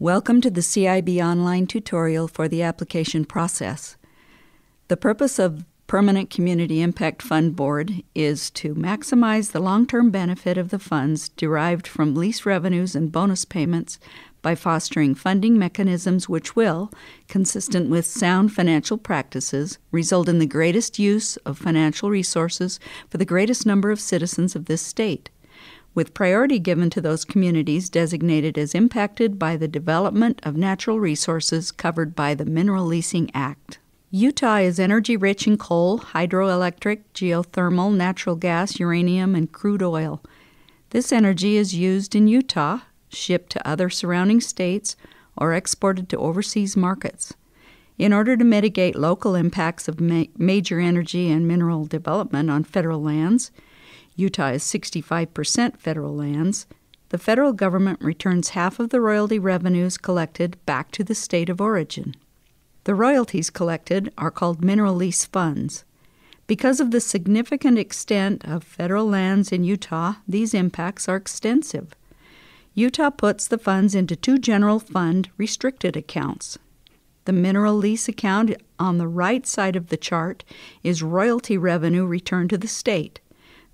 Welcome to the CIB online tutorial for the application process. The purpose of Permanent Community Impact Fund Board is to maximize the long-term benefit of the funds derived from lease revenues and bonus payments by fostering funding mechanisms which will, consistent with sound financial practices, result in the greatest use of financial resources for the greatest number of citizens of this state, with priority given to those communities designated as impacted by the development of natural resources covered by the Mineral Leasing Act. Utah is energy-rich in coal, hydroelectric, geothermal, natural gas, uranium, and crude oil. This energy is used in Utah, shipped to other surrounding states, or exported to overseas markets. In order to mitigate local impacts of major energy and mineral development on federal lands, Utah is 65% federal lands, the federal government returns half of the royalty revenues collected back to the state of origin. The royalties collected are called mineral lease funds. Because of the significant extent of federal lands in Utah, these impacts are extensive. Utah puts the funds into two general fund restricted accounts. The mineral lease account on the right side of the chart is royalty revenue returned to the state.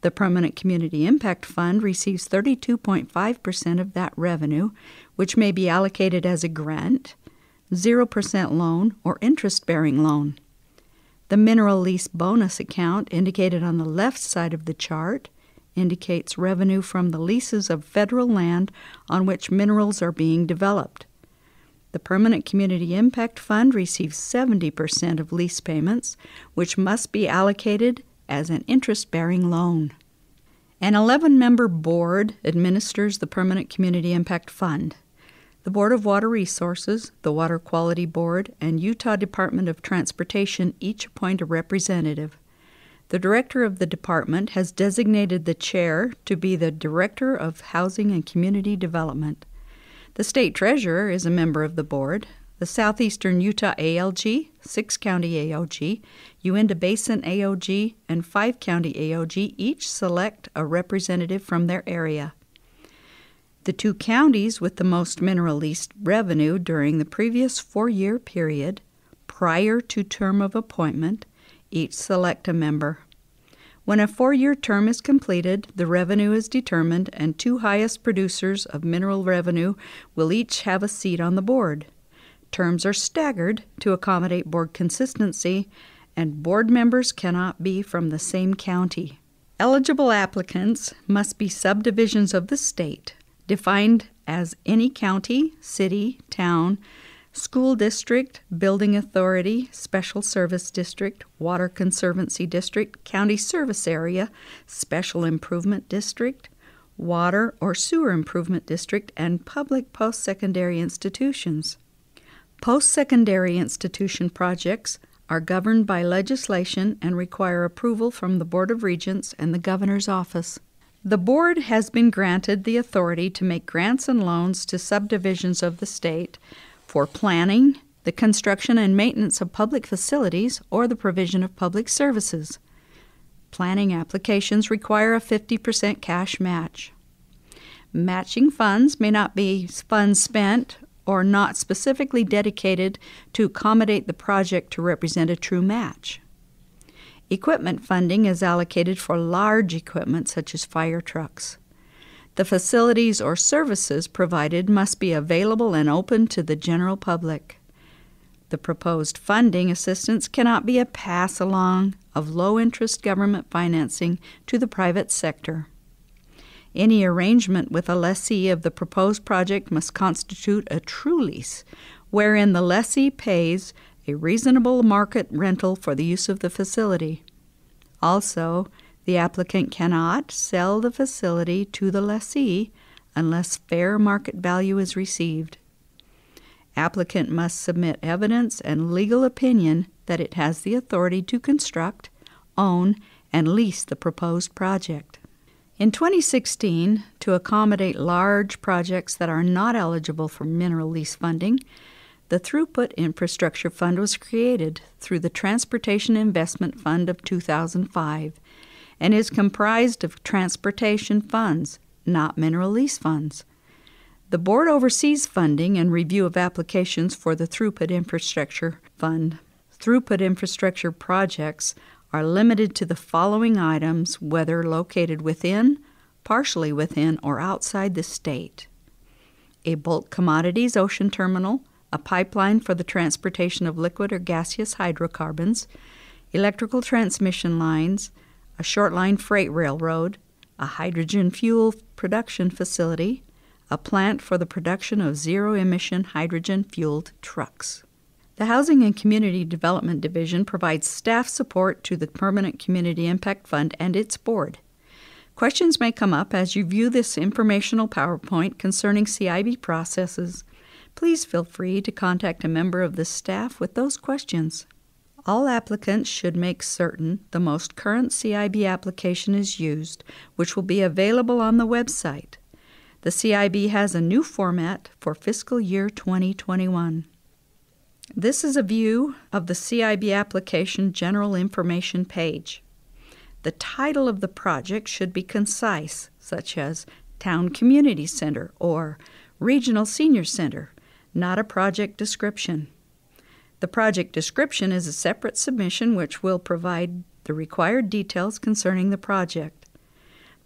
The Permanent Community Impact Fund receives 32.5% of that revenue, which may be allocated as a grant, 0% loan, or interest-bearing loan. The mineral lease bonus account, indicated on the left side of the chart, indicates revenue from the leases of federal land on which minerals are being developed. The Permanent Community Impact Fund receives 70% of lease payments, which must be allocated as an interest-bearing loan. An 11-member board administers the Permanent Community Impact Fund. The Board of Water Resources, the Water Quality Board, and Utah Department of Transportation each appoint a representative. The director of the department has designated the chair to be the Director of Housing and Community Development. The state treasurer is a member of the board. The Southeastern Utah ALG, 6-county AOG, Uinta Basin AOG, and 5-county AOG each select a representative from their area. The two counties with the most mineral lease revenue during the previous 4-year period, prior to term of appointment, each select a member. When a 4-year term is completed, the revenue is determined, and two highest producers of mineral revenue will each have a seat on the board. Terms are staggered to accommodate board consistency, and board members cannot be from the same county. Eligible applicants must be subdivisions of the state, defined as any county, city, town, school district, building authority, special service district, water conservancy district, county service area, special improvement district, water or sewer improvement district, and public post-secondary institutions. Post-secondary institution projects are governed by legislation and require approval from the Board of Regents and the Governor's Office. The Board has been granted the authority to make grants and loans to subdivisions of the state for planning, the construction and maintenance of public facilities, or the provision of public services. Planning applications require a 50% cash match. Matching funds may not be funds spent or not specifically dedicated to accommodate the project to represent a true match. Equipment funding is allocated for large equipment such as fire trucks. The facilities or services provided must be available and open to the general public. The proposed funding assistance cannot be a pass-along of low-interest government financing to the private sector. Any arrangement with a lessee of the proposed project must constitute a true lease, wherein the lessee pays a reasonable market rental for the use of the facility. Also, the applicant cannot sell the facility to the lessee unless fair market value is received. Applicant must submit evidence and legal opinion that it has the authority to construct, own, and lease the proposed project. In 2016, to accommodate large projects that are not eligible for mineral lease funding, the THROUGHPUT Infrastructure Fund was created through the Transportation Investment Fund of 2005 and is comprised of transportation funds, not mineral lease funds. The board oversees funding and review of applications for the Throughput Infrastructure Fund. Throughput infrastructure projects are limited to the following items, whether located within, partially within, or outside the state: a bulk commodities ocean terminal, a pipeline for the transportation of liquid or gaseous hydrocarbons, electrical transmission lines, a short line freight railroad, a hydrogen fuel production facility, a plant for the production of zero-emission hydrogen-fueled trucks. The Housing and Community Development Division provides staff support to the Permanent Community Impact Fund and its board. Questions may come up as you view this informational PowerPoint concerning CIB processes. Please feel free to contact a member of the staff with those questions. All applicants should make certain the most current CIB application is used, which will be available on the website. The CIB has a new format for fiscal year 2021. This is a view of the CIB application general information page. The title of the project should be concise, such as Town Community Center or Regional Senior Center, not a project description. The project description is a separate submission which will provide the required details concerning the project.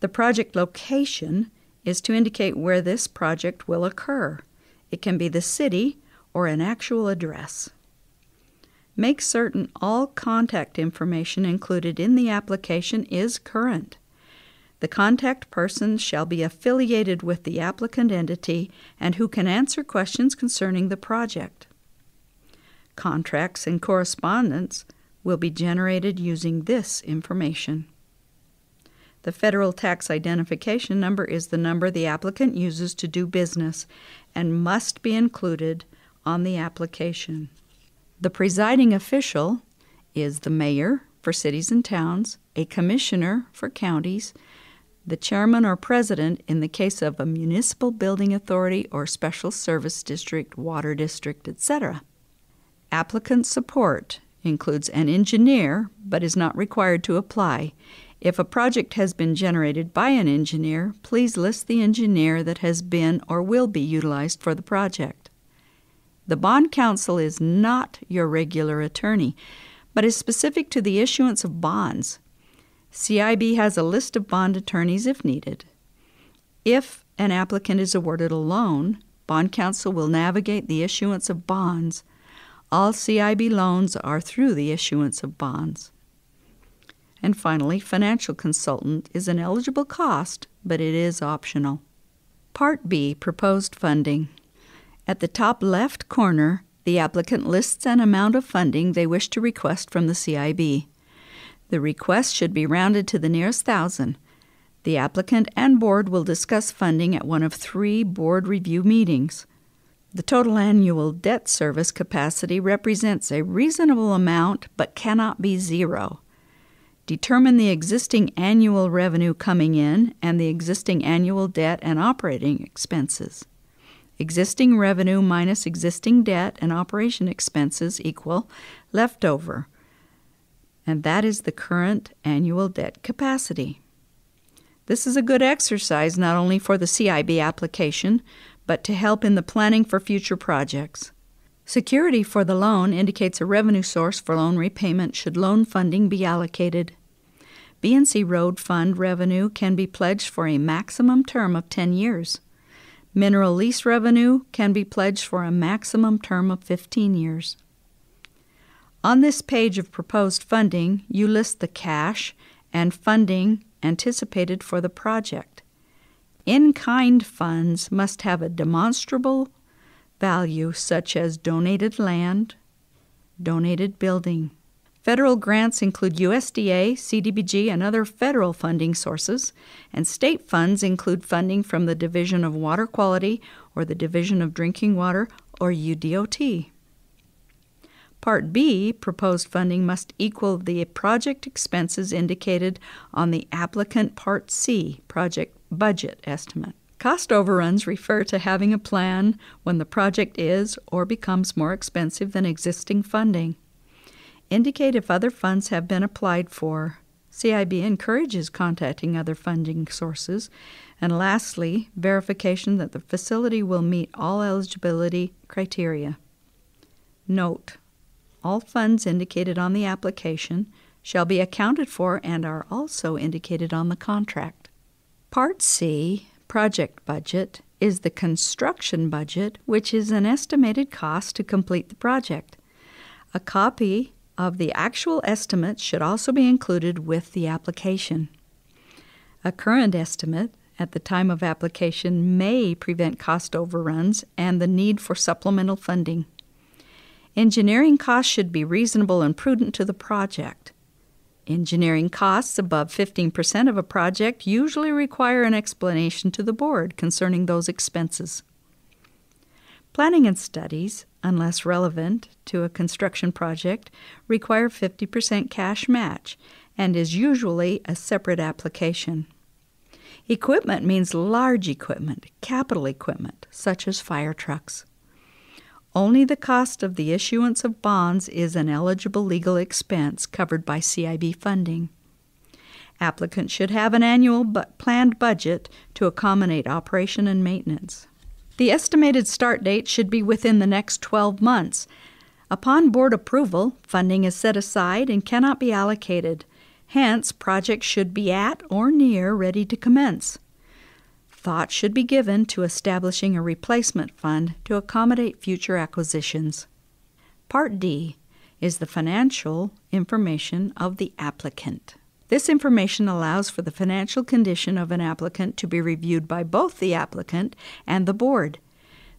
The project location is to indicate where this project will occur. It can be the city or an actual address. Make certain all contact information included in the application is current. The contact person shall be affiliated with the applicant entity and who can answer questions concerning the project. Contracts and correspondence will be generated using this information. The federal tax identification number is the number the applicant uses to do business and must be included on the application. The presiding official is the mayor for cities and towns, a commissioner for counties, the chairman or president in the case of a municipal building authority or special service district, water district, etc. Applicant support includes an engineer, but is not required to apply. If a project has been generated by an engineer, please list the engineer that has been or will be utilized for the project. The bond counsel is not your regular attorney, but is specific to the issuance of bonds. CIB has a list of bond attorneys if needed. If an applicant is awarded a loan, bond counsel will navigate the issuance of bonds. All CIB loans are through the issuance of bonds. And finally, financial consultant is an eligible cost, but it is optional. Part B, proposed funding. At the top left corner, the applicant lists an amount of funding they wish to request from the CIB. The request should be rounded to the nearest thousand. The applicant and board will discuss funding at one of 3 board review meetings. The total annual debt service capacity represents a reasonable amount but cannot be zero. Determine the existing annual revenue coming in and the existing annual debt and operating expenses. Existing revenue minus existing debt and operation expenses equal leftover, and that is the current annual debt capacity. This is a good exercise not only for the CIB application, but to help in the planning for future projects. Security for the loan indicates a revenue source for loan repayment should loan funding be allocated. B&C Road Fund revenue can be pledged for a maximum term of 10 years. Mineral lease revenue can be pledged for a maximum term of 15 years. On this page of proposed funding, you list the cash and funding anticipated for the project. In-kind funds must have a demonstrable value such as donated land, donated building. Federal grants include USDA, CDBG, and other federal funding sources, and state funds include funding from the Division of Water Quality or the Division of Drinking Water or UDOT. Part B, proposed funding must equal the project expenses indicated on the applicant Part C, project budget estimate. Cost overruns refer to having a plan when the project is or becomes more expensive than existing funding. Indicate if other funds have been applied for. CIB encourages contacting other funding sources And lastly, verification that the facility will meet all eligibility criteria. Note: all funds indicated on the application shall be accounted for and are also indicated on the contract. Part C, Project Budget, is the construction budget, which is an estimated cost to complete the project. A copy of the actual estimate should also be included with the application. A current estimate at the time of application may prevent cost overruns and the need for supplemental funding. Engineering costs should be reasonable and prudent to the project. Engineering costs above 15% of a project usually require an explanation to the board concerning those expenses. Planning and studies, unless relevant to a construction project, require 50% cash match and is usually a separate application. Equipment means large equipment, capital equipment, such as fire trucks. Only the cost of the issuance of bonds is an eligible legal expense covered by CIB funding. Applicants should have an annual planned budget to accommodate operation and maintenance. The estimated start date should be within the next 12 months. Upon board approval, funding is set aside and cannot be allocated. Hence, projects should be at or near ready to commence. Thought should be given to establishing a replacement fund to accommodate future acquisitions. Part D is the financial information of the applicant. This information allows for the financial condition of an applicant to be reviewed by both the applicant and the board.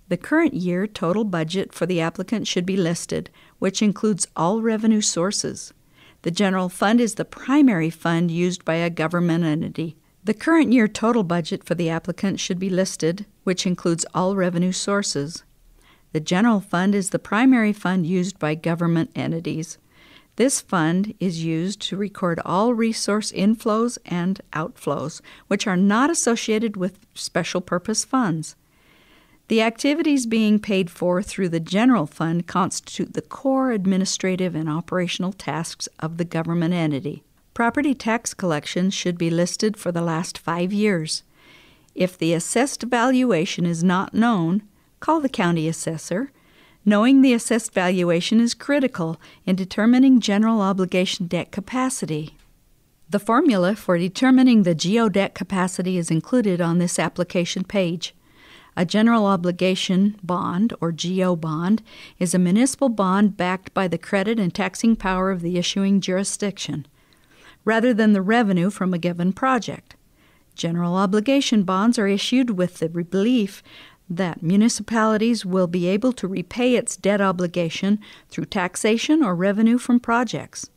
The current year total budget for the applicant should be listed, which includes all revenue sources. The general fund is the primary fund used by a government entity. The current year total budget for the applicant should be listed, which includes all revenue sources. The general fund is the primary fund used by government entities. This fund is used to record all resource inflows and outflows, which are not associated with special purpose funds. The activities being paid for through the general fund constitute the core administrative and operational tasks of the government entity. Property tax collections should be listed for the last 5 years. If the assessed valuation is not known, call the county assessor. Knowing the assessed valuation is critical in determining general obligation debt capacity. The formula for determining the GO debt capacity is included on this application page. A general obligation bond, or GO bond, is a municipal bond backed by the credit and taxing power of the issuing jurisdiction, rather than the revenue from a given project. General obligation bonds are issued with the belief that municipalities will be able to repay its debt obligation through taxation or revenue from projects.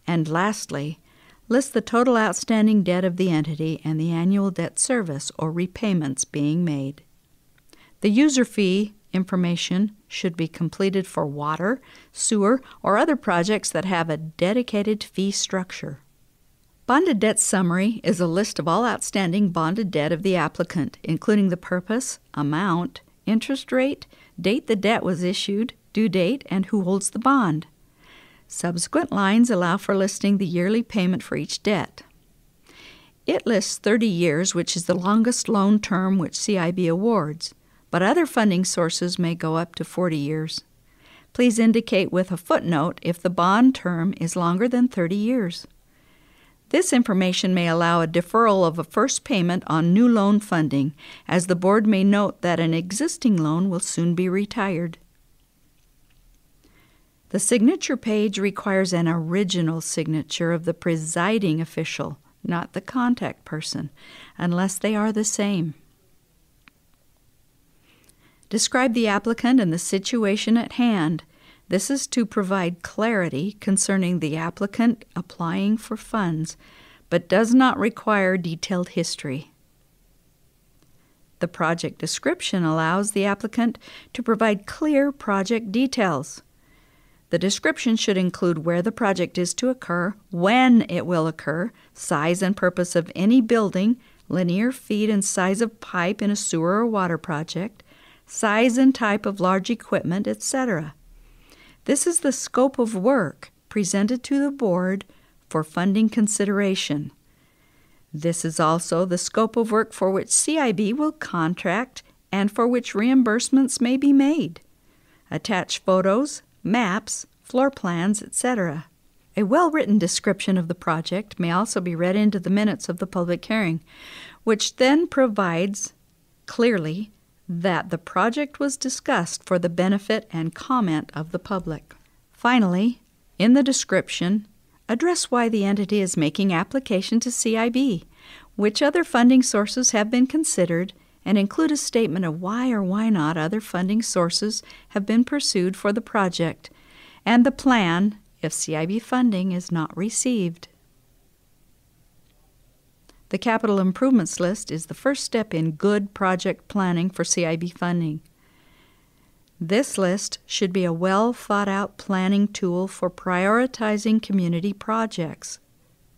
And lastly, list the total outstanding debt of the entity and the annual debt service or repayments being made. The user fee information should be completed for water, sewer, or other projects that have a dedicated fee structure. Bonded debt summary is a list of all outstanding bonded debt of the applicant, including the purpose, amount, interest rate, date the debt was issued, due date, and who holds the bond. Subsequent lines allow for listing the yearly payment for each debt. It lists 30 years, which is the longest loan term which CIB awards, but other funding sources may go up to 40 years. Please indicate with a footnote if the bond term is longer than 30 years. This information may allow a deferral of a first payment on new loan funding, as the board may note that an existing loan will soon be retired. The signature page requires an original signature of the presiding official, not the contact person, unless they are the same. Describe the applicant and the situation at hand. This is to provide clarity concerning the applicant applying for funds, but does not require detailed history. The project description allows the applicant to provide clear project details. The description should include where the project is to occur, when it will occur, size and purpose of any building, linear feet and size of pipe in a sewer or water project, size and type of large equipment, etc. This is the scope of work presented to the board for funding consideration. This is also the scope of work for which CIB will contract and for which reimbursements may be made. Attach photos, maps, floor plans, etc. A well-written description of the project may also be read into the minutes of the public hearing, which then provides clearly that the project was discussed for the benefit and comment of the public. Finally, in the description, address why the entity is making application to CIB, which other funding sources have been considered, and include a statement of why or why not other funding sources have been pursued for the project, and the plan if CIB funding is not received. The Capital Improvements List is the first step in good project planning for CIB funding. This list should be a well-thought-out planning tool for prioritizing community projects.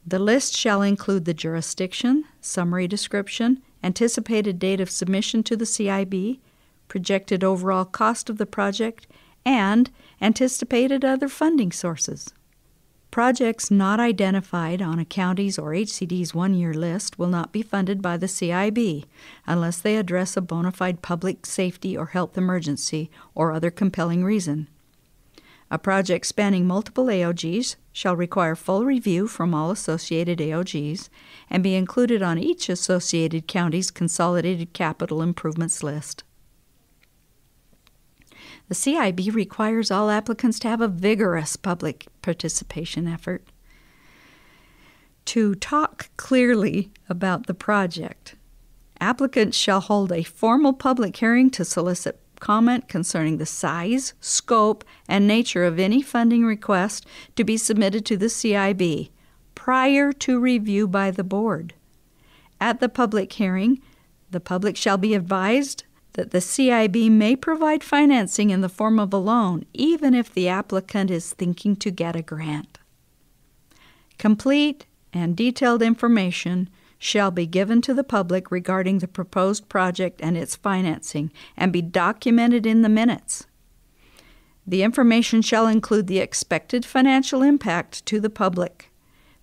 The list shall include the jurisdiction, summary description, anticipated date of submission to the CIB, projected overall cost of the project, and anticipated other funding sources. Projects not identified on a county's or HCD's one-year list will not be funded by the CIB unless they address a bona fide public safety or health emergency or other compelling reason. A project spanning multiple AOGs shall require full review from all associated AOGs and be included on each associated county's consolidated capital improvements list. The CIB requires all applicants to have a vigorous public participation effort. To talk clearly about the project, applicants shall hold a formal public hearing to solicit comment concerning the size, scope, and nature of any funding request to be submitted to the CIB prior to review by the board. At the public hearing, the public shall be advised that the CIB may provide financing in the form of a loan, even if the applicant is thinking to get a grant. Complete and detailed information shall be given to the public regarding the proposed project and its financing, and be documented in the minutes. The information shall include the expected financial impact to the public.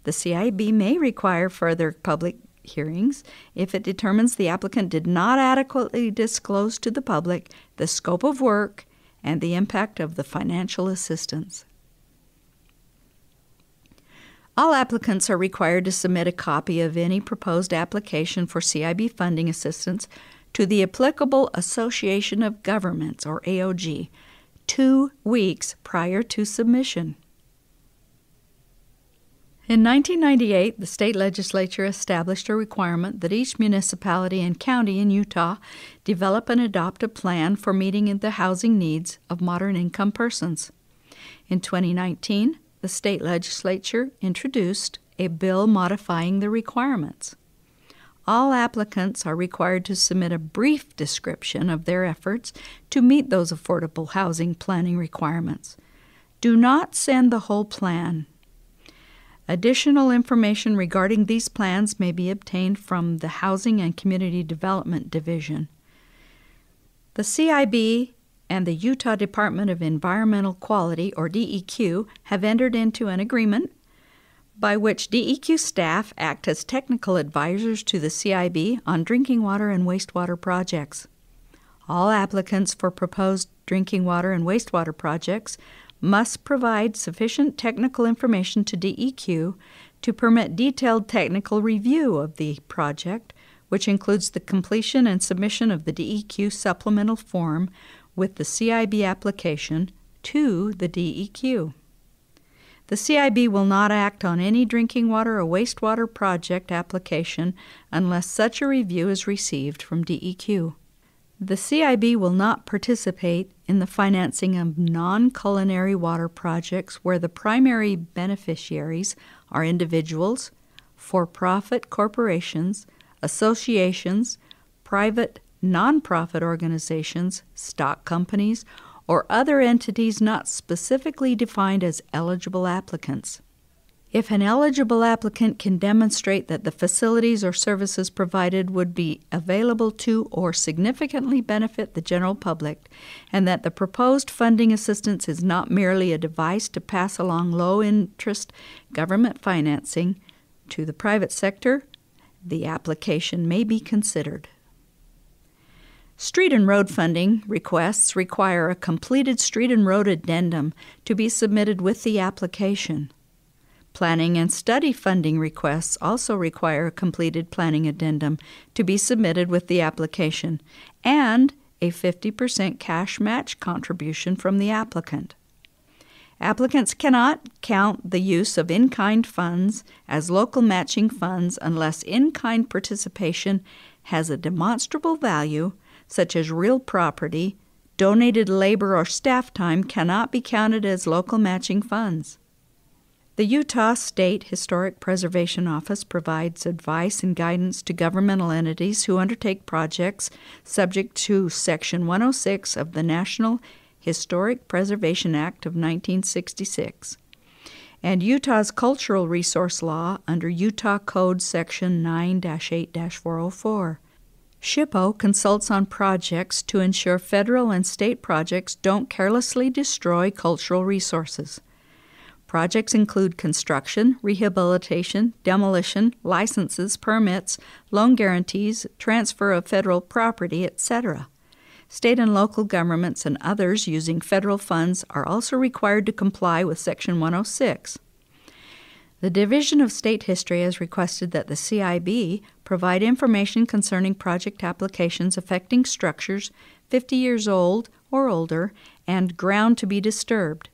The CIB may require further public hearings if it determines the applicant did not adequately disclose to the public the scope of work and the impact of the financial assistance. All applicants are required to submit a copy of any proposed application for CIB funding assistance to the applicable Association of Governments, or AOG, 2 weeks prior to submission. In 1998, the state legislature established a requirement that each municipality and county in Utah develop and adopt a plan for meeting the housing needs of moderate-income persons. In 2019, the state legislature introduced a bill modifying the requirements. All applicants are required to submit a brief description of their efforts to meet those affordable housing planning requirements. Do not send the whole plan. Additional information regarding these plans may be obtained from the Housing and Community Development Division. The CIB and the Utah Department of Environmental Quality, or DEQ, have entered into an agreement by which DEQ staff act as technical advisors to the CIB on drinking water and wastewater projects. All applicants for proposed drinking water and wastewater projects must provide sufficient technical information to DEQ to permit detailed technical review of the project, which includes the completion and submission of the DEQ supplemental form with the CIB application to the DEQ. The CIB will not act on any drinking water or wastewater project application unless such a review is received from DEQ. The CIB will not participate in the financing of non-culinary water projects where the primary beneficiaries are individuals, for-profit corporations, associations, private nonprofit organizations, stock companies, or other entities not specifically defined as eligible applicants. If an eligible applicant can demonstrate that the facilities or services provided would be available to or significantly benefit the general public, and that the proposed funding assistance is not merely a device to pass along low-interest government financing to the private sector, the application may be considered. Street and road funding requests require a completed street and road addendum to be submitted with the application. Planning and study funding requests also require a completed planning addendum to be submitted with the application and a 50% cash match contribution from the applicant. Applicants cannot count the use of in-kind funds as local matching funds unless in-kind participation has a demonstrable value, such as real property. Donated labor or staff time cannot be counted as local matching funds. The Utah State Historic Preservation Office provides advice and guidance to governmental entities who undertake projects subject to Section 106 of the National Historic Preservation Act of 1966 and Utah's Cultural Resource Law under Utah Code Section 9-8-404. SHPO consults on projects to ensure federal and state projects don't carelessly destroy cultural resources. Projects include construction, rehabilitation, demolition, licenses, permits, loan guarantees, transfer of federal property, etc. State and local governments and others using federal funds are also required to comply with Section 106. The Division of State History has requested that the CIB provide information concerning project applications affecting structures 50 years old or older and ground to be disturbed.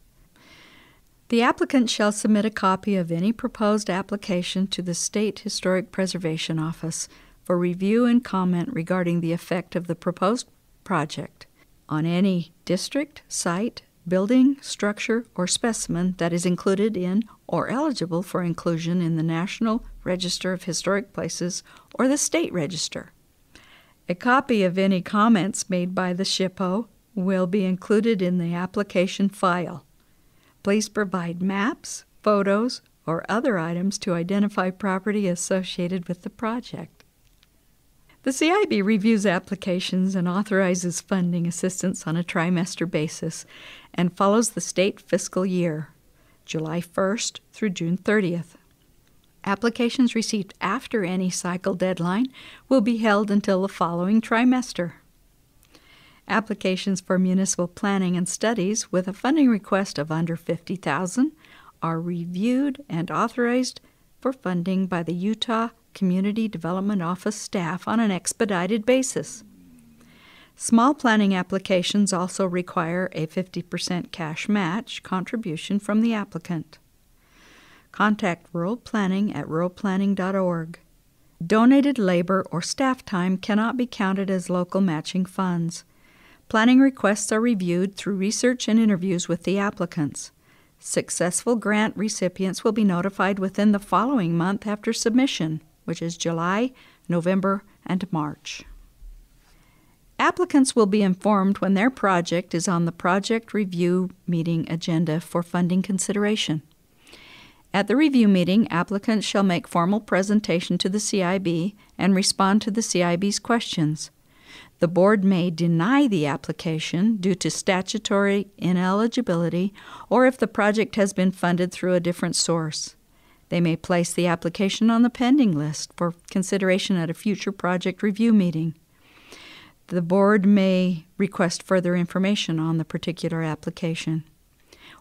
The applicant shall submit a copy of any proposed application to the State Historic Preservation Office for review and comment regarding the effect of the proposed project on any district, site, building, structure, or specimen that is included in or eligible for inclusion in the National Register of Historic Places or the State Register. A copy of any comments made by the SHPO will be included in the application file. Please provide maps, photos, or other items to identify property associated with the project. The CIB reviews applications and authorizes funding assistance on a trimester basis and follows the state fiscal year, July 1st through June 30th. Applications received after any cycle deadline will be held until the following trimester. Applications for municipal planning and studies with a funding request of under $50,000 are reviewed and authorized for funding by the Utah Community Development Office staff on an expedited basis. Small planning applications also require a 50% cash match contribution from the applicant. Contact Rural Planning at ruralplanning.org. Donated labor or staff time cannot be counted as local matching funds. Planning requests are reviewed through research and interviews with the applicants. Successful grant recipients will be notified within the following month after submission, which is July, November, and March. Applicants will be informed when their project is on the project review meeting agenda for funding consideration. At the review meeting, applicants shall make formal presentation to the CIB and respond to the CIB's questions. The board may deny the application due to statutory ineligibility or if the project has been funded through a different source. They may place the application on the pending list for consideration at a future project review meeting. The board may request further information on the particular application.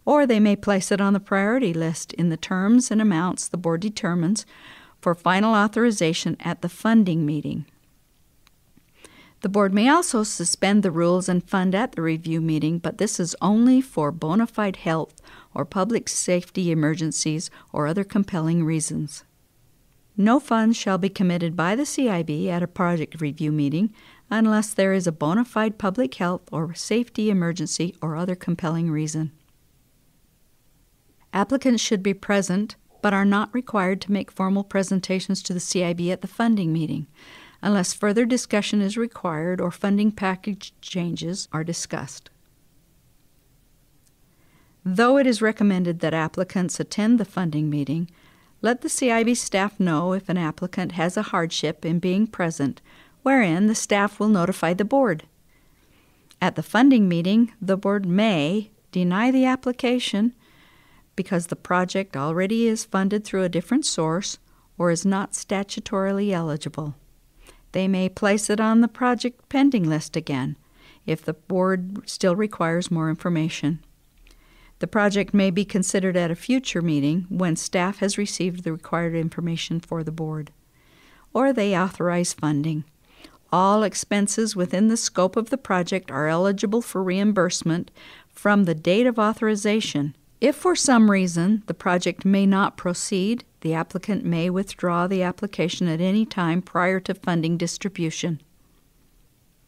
Or they may place it on the priority list in the terms and amounts the board determines for final authorization at the funding meeting. The board may also suspend the rules and fund at the review meeting, but this is only for bona fide health or public safety emergencies or other compelling reasons. No funds shall be committed by the CIB at a project review meeting unless there is a bona fide public health or safety emergency or other compelling reason. Applicants should be present but are not required to make formal presentations to the CIB at the funding meeting, unless further discussion is required or funding package changes are discussed. Though it is recommended that applicants attend the funding meeting, let the CIB staff know if an applicant has a hardship in being present, wherein the staff will notify the board. At the funding meeting, the board may deny the application because the project already is funded through a different source or is not statutorily eligible. They may place it on the project pending list again if the board still requires more information. The project may be considered at a future meeting when staff has received the required information for the board, or they authorize funding. All expenses within the scope of the project are eligible for reimbursement from the date of authorization. If for some reason the project may not proceed, the applicant may withdraw the application at any time prior to funding distribution.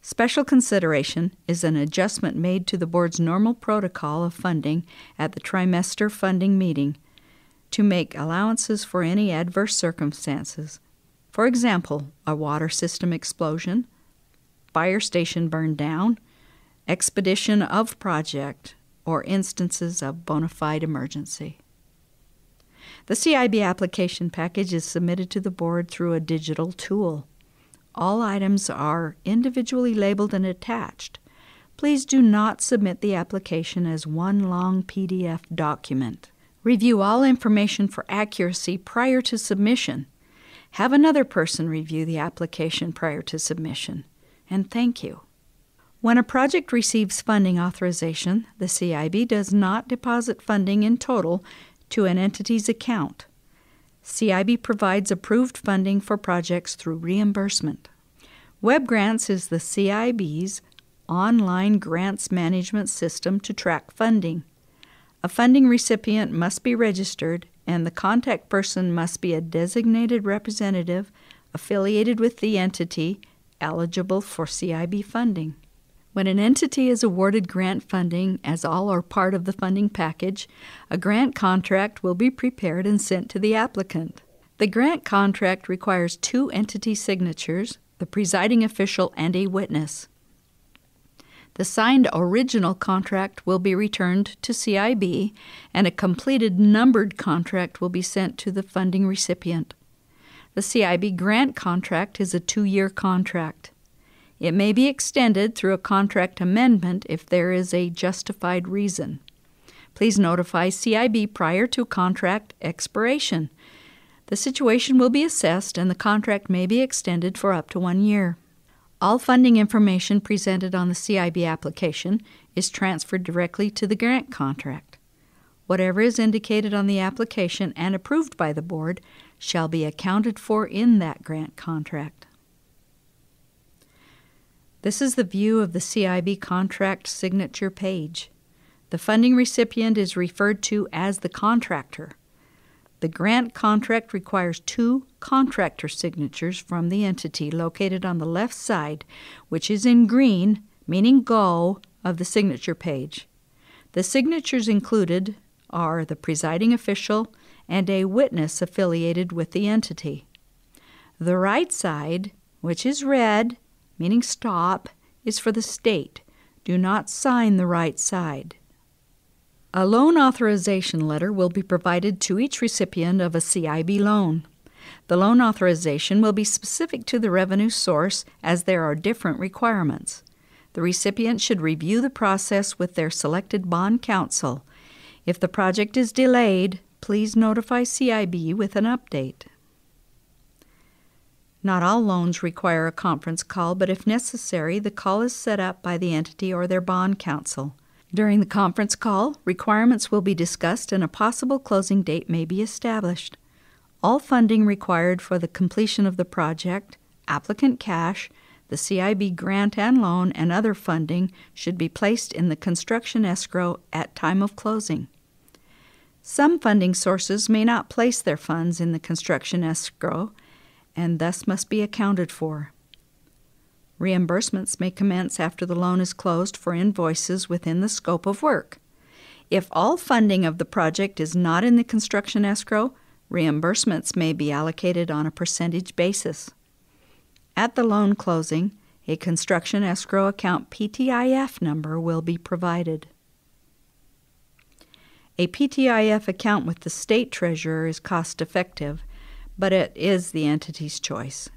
Special consideration is an adjustment made to the board's normal protocol of funding at the trimester funding meeting to make allowances for any adverse circumstances. For example, a water system explosion, fire station burned down, expedition of project, or instances of bona fide emergency. The CIB application package is submitted to the board through a digital tool. All items are individually labeled and attached. Please do not submit the application as one long PDF document. Review all information for accuracy prior to submission. Have another person review the application prior to submission. And thank you. When a project receives funding authorization, the CIB does not deposit funding in total to an entity's account. CIB provides approved funding for projects through reimbursement. Web Grants is the CIB's online grants management system to track funding. A funding recipient must be registered, and the contact person must be a designated representative affiliated with the entity eligible for CIB funding. When an entity is awarded grant funding as all or part of the funding package, a grant contract will be prepared and sent to the applicant. The grant contract requires 2 entity signatures, the presiding official and a witness. The signed original contract will be returned to CIB, and a completed numbered contract will be sent to the funding recipient. The CIB grant contract is a 2-year contract. It may be extended through a contract amendment if there is a justified reason. Please notify CIB prior to contract expiration. The situation will be assessed and the contract may be extended for up to 1 year. All funding information presented on the CIB application is transferred directly to the grant contract. Whatever is indicated on the application and approved by the board shall be accounted for in that grant contract. This is the view of the CIB contract signature page. The funding recipient is referred to as the contractor. The grant contract requires 2 contractor signatures from the entity located on the left side, which is in green, meaning go, of the signature page. The signatures included are the presiding official and a witness affiliated with the entity. The right side, which is red, meaning stop, is for the state. Do not sign the right side. A loan authorization letter will be provided to each recipient of a CIB loan. The loan authorization will be specific to the revenue source as there are different requirements. The recipient should review the process with their selected bond counsel. If the project is delayed, please notify CIB with an update. Not all loans require a conference call, but if necessary, the call is set up by the entity or their bond counsel. During the conference call, requirements will be discussed and a possible closing date may be established. All funding required for the completion of the project, applicant cash, the CIB grant and loan, and other funding should be placed in the construction escrow at time of closing. Some funding sources may not place their funds in the construction escrow and thus must be accounted for. Reimbursements may commence after the loan is closed for invoices within the scope of work. If all funding of the project is not in the construction escrow, reimbursements may be allocated on a percentage basis. At the loan closing, a construction escrow account PTIF number will be provided. A PTIF account with the state treasurer is cost-effective, but it is the entity's choice.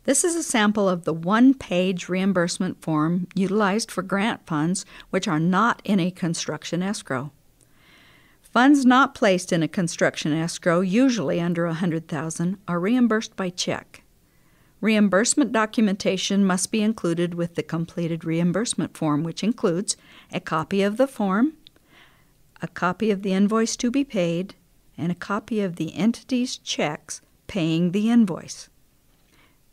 This is a sample of the one-page reimbursement form utilized for grant funds which are not in a construction escrow. Funds not placed in a construction escrow, usually under $100,000, are reimbursed by check. Reimbursement documentation must be included with the completed reimbursement form, which includes a copy of the form, a copy of the invoice to be paid, and a copy of the entity's checks paying the invoice.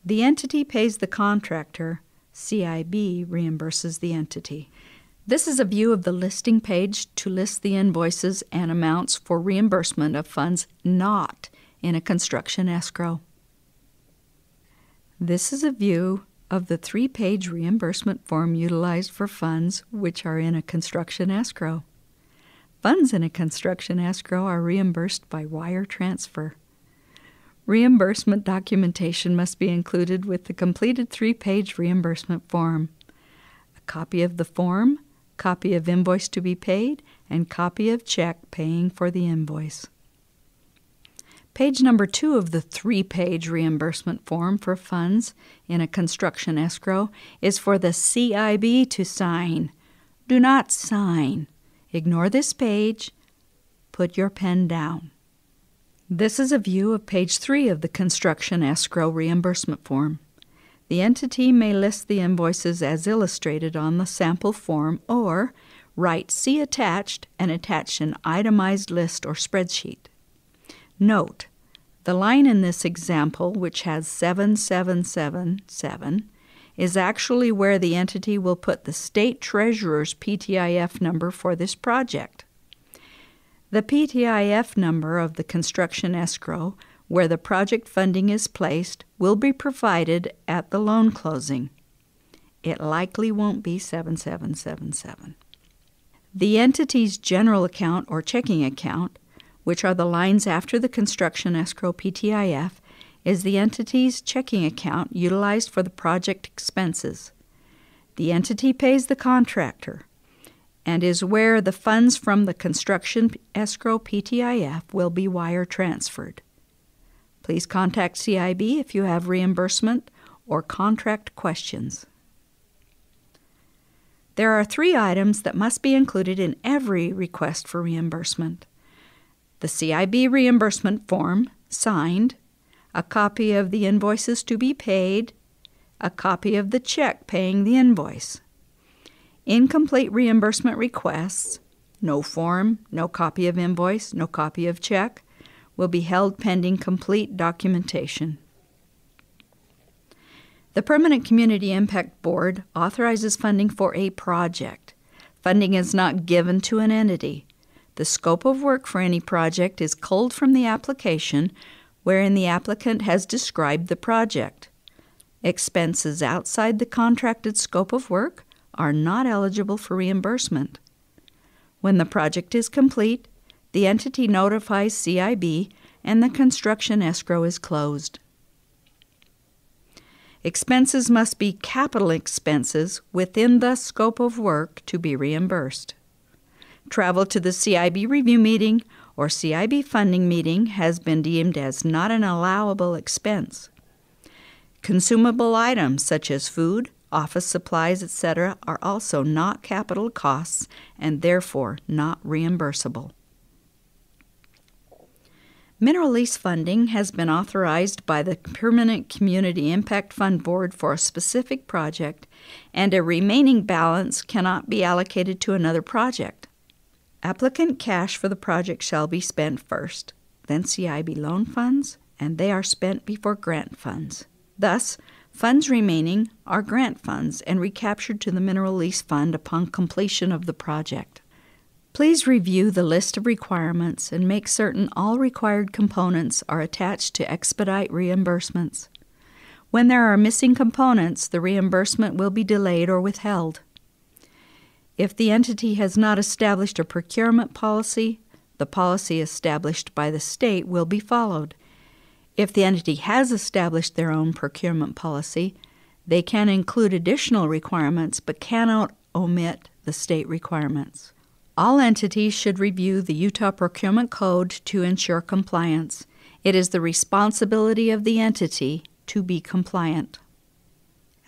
The entity pays the contractor. CIB reimburses the entity. This is a view of the listing page to list the invoices and amounts for reimbursement of funds not in a construction escrow. This is a view of the 3-page reimbursement form utilized for funds which are in a construction escrow. Funds in a construction escrow are reimbursed by wire transfer. Reimbursement documentation must be included with the completed 3-page reimbursement form. A copy of the form, copy of invoice to be paid, and copy of check paying for the invoice. Page number 2 of the 3-page reimbursement form for funds in a construction escrow is for the CIB to sign. Do not sign. Ignore this page. Put your pen down. This is a view of page 3 of the construction escrow reimbursement form. The entity may list the invoices as illustrated on the sample form or write "See attached" and attach an itemized list or spreadsheet. Note, the line in this example, which has 7777, is actually where the entity will put the state treasurer's PTIF number for this project. The PTIF number of the construction escrow, where the project funding is placed, will be provided at the loan closing. It likely won't be 7777. The entity's general account or checking account, which are the lines after the construction escrow PTIF, is the entity's checking account utilized for the project expenses. The entity pays the contractor and is where the funds from the construction escrow PTIF will be wire transferred. Please contact CIB if you have reimbursement or contract questions. There are 3 items that must be included in every request for reimbursement: the CIB reimbursement form, signed, a copy of the invoices to be paid, a copy of the check paying the invoice. Incomplete reimbursement requests, no form, no copy of invoice, no copy of check, will be held pending complete documentation. The Permanent Community Impact Board authorizes funding for a project. Funding is not given to an entity. The scope of work for any project is culled from the application, wherein the applicant has described the project. Expenses outside the contracted scope of work are not eligible for reimbursement. When the project is complete, the entity notifies CIB and the construction escrow is closed. Expenses must be capital expenses within the scope of work to be reimbursed. Travel to the CIB review meeting or CIB funding meeting has been deemed as not an allowable expense. Consumable items such as food, office supplies, etc. are also not capital costs and therefore not reimbursable. Mineral lease funding has been authorized by the Permanent Community Impact Fund Board for a specific project, and a remaining balance cannot be allocated to another project. Applicant cash for the project shall be spent first, then CIB loan funds, and they are spent before grant funds. Thus, funds remaining are grant funds and recaptured to the mineral lease fund upon completion of the project. Please review the list of requirements and make certain all required components are attached to expedite reimbursements. When there are missing components, the reimbursement will be delayed or withheld. If the entity has not established a procurement policy, the policy established by the state will be followed. If the entity has established their own procurement policy, they can include additional requirements but cannot omit the state requirements. All entities should review the Utah Procurement Code to ensure compliance. It is the responsibility of the entity to be compliant.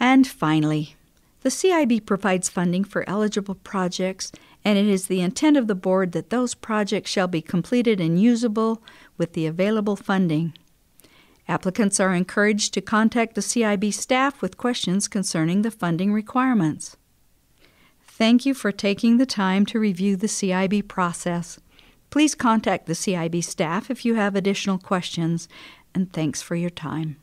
And finally, the CIB provides funding for eligible projects and it is the intent of the Board that those projects shall be completed and usable with the available funding. Applicants are encouraged to contact the CIB staff with questions concerning the funding requirements. Thank you for taking the time to review the CIB process. Please contact the CIB staff if you have additional questions, and thanks for your time.